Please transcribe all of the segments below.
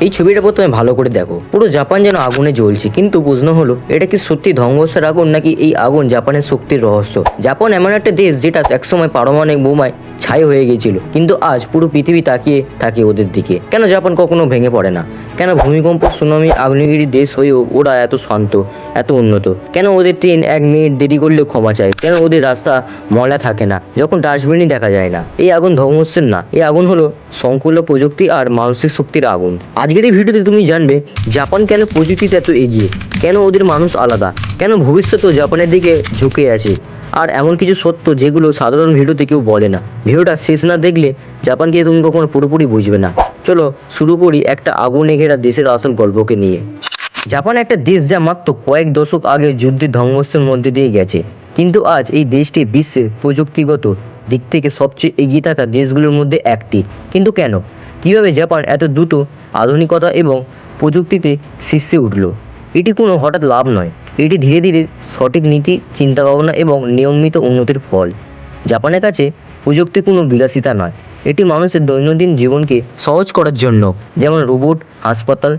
এই ছবিটা প্রথমে ভালো করে দেখো, পুরো জাপান যেন আগুনে জ্বলছে, কিন্তু প্রশ্ন হলো এটা কি সত্যি ধ্বংসের আগুন নাকি এই আগুন জাপানের শক্তির রহস্য। জাপান এমন একটা দেশ যেটা একসময় পারমাণবিক বোমায় ছাই হয়ে গিয়েছিল, কিন্তু আজ পুরো পৃথিবী তাকিয়ে থাকে ওদের দিকে। কেন জাপান কখনো ভেঙে পড়ে না? কেন ভূমিকম্প, সুনামি, আগ্নেয়গিরি দেশ হয়েও ওরা এত শান্ত, এত উন্নত? কেন ওদের ট্রেন 1 মিনিট দেরি করলেও ক্ষমা চায়? কেন ওদের রাস্তা ময়লা থাকে না, যখন ডাস্টবিনই দেখা যায় না? এই আগুন ধ্বংসের না, এই আগুন হলো সংকুল প্রযুক্তি আর মানসিক শক্তির আগুন। আজকের এই ভিডিওতে তুমি জানবে জাপান কেন প্রযুক্তিতে এত এগিয়ে, কেন ওদের মানুষ আলাদা, কেন ভবিষ্যতেও জাপানের দিকে ঝুঁকে আছে, আর এমন কিছু সত্য যেগুলো সাধারণ ভিডিওতে কেউ বলে না। ভিডিওটা শেষ না দেখলে জাপানকে তুমি কখনো পুরোপুরি বুঝবে না। চলো শুরু করি একটা আগুনে ঘেরা দেশের আসল গল্পকে নিয়ে। জাপান একটা দেশ যা মাত্র কয়েক দশক আগে যুদ্ধের ধ্বংসের মধ্যে দিয়ে গেছে, কিন্তু আজ এই দেশটি বিশ্বের প্রযুক্তিগত দিক থেকে সবচেয়ে এগিয়ে থাকা দেশগুলোর মধ্যে একটি। কিন্তু কেন, কীভাবে জাপান এত দ্রুত আধুনিকতা এবং প্রযুক্তিতে শীর্ষে উঠল? এটি কোনো হঠাৎ লাভ নয়, এটি ধীরে ধীরে সঠিক নীতি, চিন্তাভাবনা এবং নিয়মিত উন্নতির ফল। জাপানের কাছে প্রযুক্তি কোনো বিলাসিতা নয়, এটি মানুষের দৈনন্দিন জীবনকে সহজ করার জন্য। যেমন রোবট হাসপাতাল,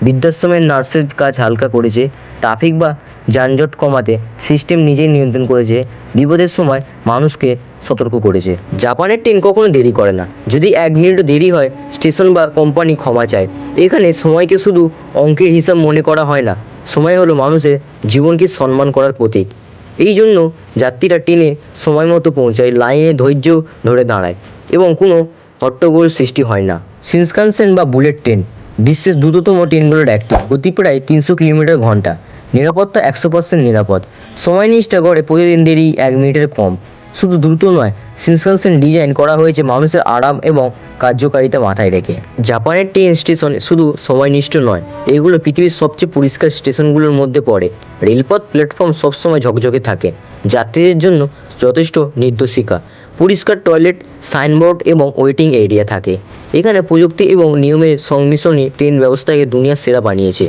বৃদ্ধাশ্রমের নার্সের কাজ হালকা করেছে, ট্রাফিক বা যানজট কমাতে সিস্টেম নিজেই নিয়ন্ত্রণ করেছে, বিপদের সময় মানুষকে সতর্ক করেছে। জাপানের ট্রেন কখনো দেরি করে না, যদি 1 মিনিটও দেরি হয় স্টেশন বা কোম্পানি ক্ষমা চায়। এখানে সময়কে শুধু অঙ্কের হিসাব মনে করা হয় না, সময় হলো মানুষের জীবনকে সম্মান করার প্রতীক। এই জন্য যাত্রীরা ট্রেনে সময় মতো পৌঁছায়, লাইনে ধৈর্য ধরে দাঁড়ায় এবং কোনো হট্টগোল সৃষ্টি হয় না। শিনকানসেন বা বুলেট ট্রেন বিশ্বের দ্রুততম ট্রেনগুলোর একটি, গতি প্রায় 300 কিলোমিটার ঘন্টা, নিরাপত্তা 100% নিরাপদ, সময় নিষ্ঠা গড়ে প্রতিদিন দেরি 1 মিনিটের কম। শুধু দ্রুত নয়, শিনকানসেন ডিজাইন করা হয়েছে মানুষের আরাম এবং কার্যকারিতা মাথায় রেখে। জাপানের ট্রেন স্টেশন শুধু সময়নিষ্ঠ নয়, এগুলো পৃথিবীর সবচেয়ে পরিষ্কার স্টেশনগুলোর মধ্যে পড়ে। রেলপথ প্ল্যাটফর্ম সবসময় ঝকঝকে থাকে, যাত্রীদের জন্য যথেষ্ট নির্দেশিকা, পরিষ্কার টয়লেট, সাইনবোর্ড এবং ওয়েটিং এরিয়া থাকে। এখানে প্রযুক্তি এবং নিয়মের সংমিশ্রণই ট্রেন ব্যবস্থাকে দুনিয়ার সেরা বানিয়েছে।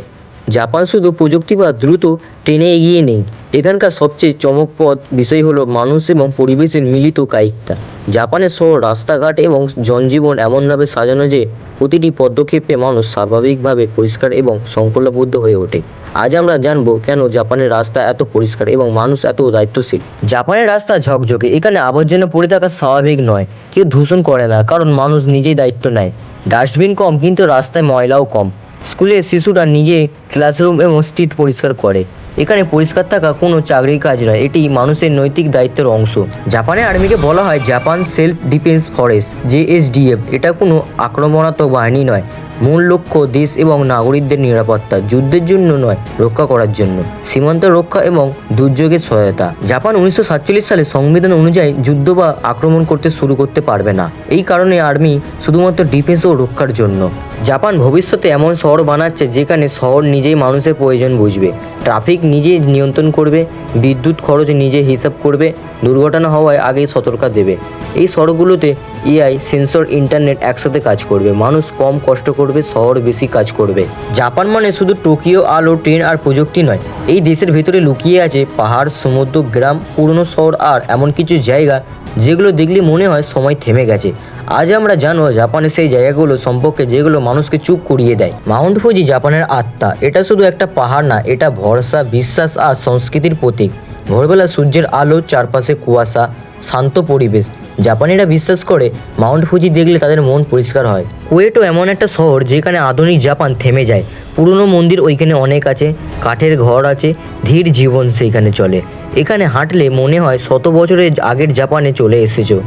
জাপান শুধু প্রযুক্তি বা দ্রুত ট্রেনে এগিয়ে নেই, এখানকার সবচেয়ে চমকপ্রদ বিষয় হলো মানুষ এবং পরিবেশের মিলিত কায়িকতা। জাপানের শহর, রাস্তাঘাট এবং জনজীবন এমনভাবে সাজানো যে প্রতিটি পদক্ষেপে মানুষ স্বাভাবিকভাবে পরিষ্কার এবং সংকল্পবদ্ধ হয়ে ওঠে। আজ আমরা জানবো কেন জাপানের রাস্তা এত পরিষ্কার এবং মানুষ এত দায়িত্বশীল। জাপানের রাস্তা ঝকঝকে, এখানে আবর্জনা পড়ে থাকা স্বাভাবিক নয়, কেউ দূষণ করে না কারণ মানুষ নিজেই দায়িত্ব নেয়। ডাস্টবিন কম, কিন্তু রাস্তায় ময়লাও কম। স্কুলের শিশুরা নিজে ক্লাসরুম এবং স্ট্রিট পরিষ্কার করে। এখানে পরিষ্কার থাকা কোনো চাকরির কাজ নয়, এটি মানুষের নৈতিক দায়িত্বের অংশ। জাপানের আর্মিকে বলা হয় Japan self defence force, JSDF। এটা কোনো আক্রমণাত্মক বাহিনী নয়, মূল লক্ষ্য দেশ এবং নাগরিকদের নিরাপত্তা, যুদ্ধের জন্য নয়, রক্ষা করার জন্য। সীমান্ত রক্ষা এবং দুর্যোগের সহায়তা। জাপান 1947 সালে সংবিধান অনুযায়ী যুদ্ধ বা আক্রমণ করতে শুরু করতে পারবে না, এই কারণে আর্মি শুধুমাত্র ডিফেন্স ও রক্ষার জন্য। জাপান ভবিষ্যতে এমন শহর বানাচ্ছে যেখানে শহর নিজেই মানুষের প্রয়োজন বুঝবে, ট্রাফিক নিজে নিয়ন্ত্রণ করবে, বিদ্যুৎ খরচ নিজে হিসাব করবে, দুর্ঘটনা হওয়ায় আগেই সতর্কতা দেবে। এই শহরগুলোতে AI, সেন্সর, ইন্টারনেট একসাথে কাজ করবে, মানুষ কম কষ্ট করবে, শহর বেশি কাজ করবে। জাপান মানে শুধু টোকিও, আলো, ট্রেন আর প্রযুক্তি নয়, এই দেশের ভেতরে লুকিয়ে আছে পাহাড়, সমুদ্র, গ্রাম, পুরনো শহর আর এমন কিছু জায়গা যেগুলো দেখলে মনে হয় সময় থেমে গেছে। আজ আমরা জানবো জাপানের সেই জায়গাগুলো সম্পর্কে যেগুলো মানুষকে চুপ করিয়ে দেয়। মাউন্ট ফুজি জাপানের আত্মা, এটা শুধু একটা পাহাড় না, এটা ভরসা, বিশ্বাস আর সংস্কৃতির প্রতীক। ভোরবেলা সূর্যের আলো, চারপাশে কুয়াশা, শান্ত পরিবেশ। জাপানিরা বিশ্বাস করে মাউন্ট ফুজি দেখলে তাদের মন পরিষ্কার হয়। কুয়েটো এমন একটা শহর যেখানে আধুনিক জাপান থেমে যায়, পুরনো মন্দির ওইখানে অনেক আছে, কাঠের ঘর আছে, ধীর জীবন সেইখানে চলে। এখানে হাঁটলে মনে হয় 100 বছরের আগের জাপানে চলে এসেছো।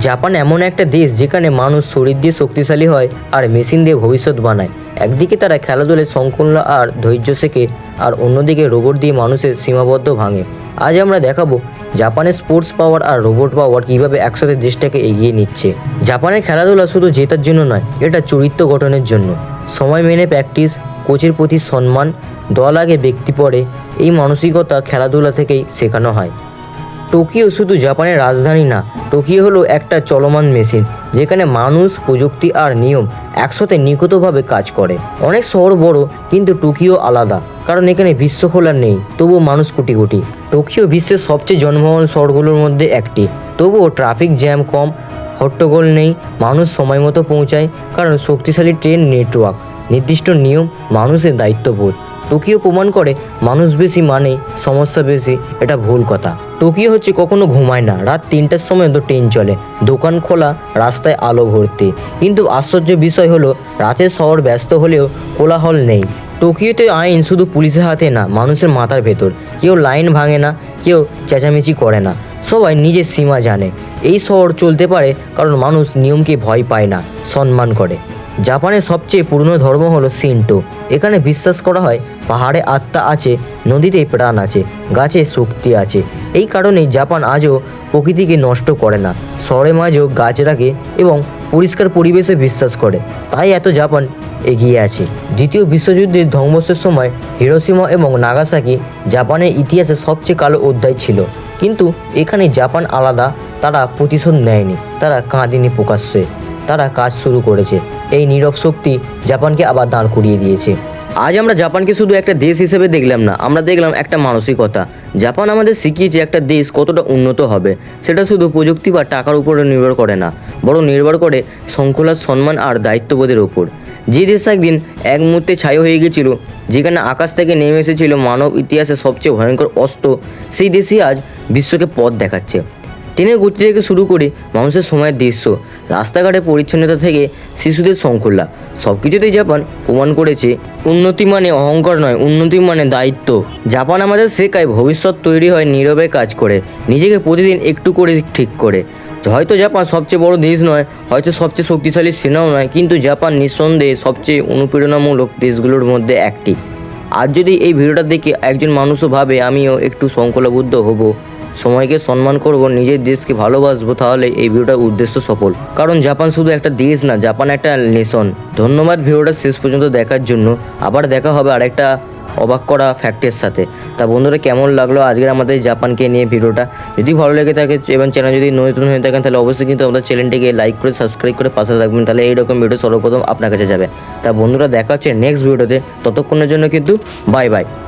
জাপান এমন একটা দেশ যেখানে মানুষ শরীর দিয়ে শক্তিশালী হয় আর মেশিন দিয়ে ভবিষ্যৎ বানায়। একদিকে তারা খেলাধুলায় সংকল্প আর ধৈর্য শেখে, আর অন্যদিকে রোবট দিয়ে মানুষের সীমাবদ্ধ ভাঙে। আজ আমরা দেখাবো জাপানের স্পোর্টস পাওয়ার আর রোবট পাওয়ার কীভাবে একসাথে দেশটাকে এগিয়ে নিচ্ছে। জাপানের খেলাধুলা শুধু জেতার জন্য নয়, এটা চরিত্র গঠনের জন্য। সময় মেনে প্র্যাকটিস, কোচের প্রতি সম্মান, দল আগে ব্যক্তি পড়ে, এই মানসিকতা খেলাধুলা থেকেই শেখানো হয়। টোকিও শুধু জাপানের রাজধানী না, টোকিও হলো একটা চলমান মেশিন যেখানে মানুষ, প্রযুক্তি আর নিয়ম একসাথে নিখুঁতভাবে কাজ করে। অনেক শহর বড়, কিন্তু টোকিও আলাদা, কারণ এখানে বিশৃঙ্খলা নেই, তবুও মানুষ কোটি কোটি। টোকিও বিশ্বের সবচেয়ে জনবহুল শহরগুলোর মধ্যে একটি, তবুও ট্রাফিক জ্যাম কম, হট্টগোল নেই, মানুষ সময় মতো পৌঁছায় কারণ শক্তিশালী ট্রেন নেটওয়ার্ক। নির্দিষ্ট নিয়ম, মানুষের দায়িত্ববোধ। টোকিও প্রমাণ করে মানুষ বেশি মানে সমস্যা বেশি, এটা ভুল কথা। টোকিও হচ্ছে কখনো ঘুমায় না, রাত 3টার সময় তো ট্রেন চলে, দোকান খোলা, রাস্তায় আলো ভর্তি। কিন্তু আশ্চর্য বিষয় হলো রাতে শহর ব্যস্ত হলেও কোলাহল নেই। টোকিওতে আইন শুধু পুলিশের হাতে না, মানুষের মাথার ভেতর। কেউ লাইন ভাঙে না, কেউ চেঁচামেচি করে না, সবাই নিজের সীমা জানে। এই শহর চলতে পারে কারণ মানুষ নিয়মকে ভয় পায় না, সম্মান করে। জাপানের সবচেয়ে পুরনো ধর্ম হলো শিন্টো। এখানে বিশ্বাস করা হয় পাহাড়ে আত্মা আছে, নদীতে প্রাণ আছে, গাছে শক্তি আছে। এই কারণেই জাপান আজও প্রকৃতিকে নষ্ট করে না, শহরের মাঝেও গাছ রাখে এবং পরিষ্কার পরিবেশে বিশ্বাস করে। তাই এত জাপান এগিয়ে আছে। দ্বিতীয় বিশ্বযুদ্ধের ধ্বংসের সময় হিরোশিমা এবং নাগাসাকি জাপানের ইতিহাসে সবচেয়ে কালো অধ্যায় ছিল। কিন্তু এখানে জাপান আলাদা, তারা প্রতিশোধ নেয়নি, তারা কাঁদেনি প্রকাশ্যে, তারা কাজ শুরু করেছে। এই নীরব শক্তি জাপানকে আবার দাঁড় করিয়ে দিয়েছে। আজ আমরা জাপানকে শুধু একটা দেশ হিসেবে দেখলাম না, আমরা দেখলাম একটা মানসিকতা। জাপান আমাদের শিখিয়েছে একটা দেশ কতটা উন্নত হবে সেটা শুধু প্রযুক্তি বা টাকার উপরে নির্ভর করে না, বরং নির্ভর করে শৃঙ্খলা, সম্মান আর দায়িত্ববোধের ওপর। যে দেশ একদিন এক মুহূর্তে ছাই হয়ে গেছিল, যেখানে আকাশ থেকে নেমে এসেছিল মানব ইতিহাসের সবচেয়ে ভয়ঙ্কর অস্ত্র, সেই দেশই আজ বিশ্বকে পথ দেখাচ্ছে। ট্রেনের গতি থেকে শুরু করে মানুষের সময়ের দৃশ্য, রাস্তাঘাটে পরিচ্ছন্নতা থেকে শিশুদের শৃঙ্খলা, সব কিছুতেই জাপান প্রমাণ করেছে উন্নতি মানে অহংকার নয়, উন্নতি মানে দায়িত্ব। জাপান আমাদের শেখায় ভবিষ্যৎ তৈরি হয় নীরবে কাজ করে, নিজেকে প্রতিদিন একটু করে ঠিক করে। হয়তো জাপান সবচেয়ে বড় দেশ নয়, হয়তো সবচেয়ে শক্তিশালী সেনাও নয়, কিন্তু জাপান নিঃসন্দেহে সবচেয়ে অনুপ্রেরণামূলক দেশগুলোর মধ্যে একটি। আজ যদি এই ভিডিওটা দেখে একজন মানুষও ভাবে আমিও একটু শৃঙ্খলাবদ্ধ হব, সময়কে সম্মান করব, নিজের দেশকে ভালোবাসবো, তাহলে এই ভিডিওটার উদ্দেশ্য সফল। কারণ জাপান শুধু একটা দেশ না, জাপান একটা নেশন। ধন্যবাদ ভিডিওটা শেষ পর্যন্ত দেখার জন্য। আবার দেখা হবে আরেকটা অবাক করা ফ্যাক্টের সাথে। তা বন্ধুরা, কেমন লাগলো আজকের আমাদের জাপানকে নিয়ে ভিডিওটা? যদি ভালো লেগে থাকে এবং চ্যানেল যদি নতুন হয়ে থাকেন তাহলে অবশ্যই কিন্তু আমাদের চ্যানেলটিকে লাইক করে সাবস্ক্রাইব করে পাশে থাকবেন, তাহলে এইরকম ভিডিও সর্বপ্রথম আপনার কাছে যাবে। তা বন্ধুরা, দেখা হচ্ছে নেক্সট ভিডিওতে, ততক্ষণের জন্য কিন্তু বাই বাই।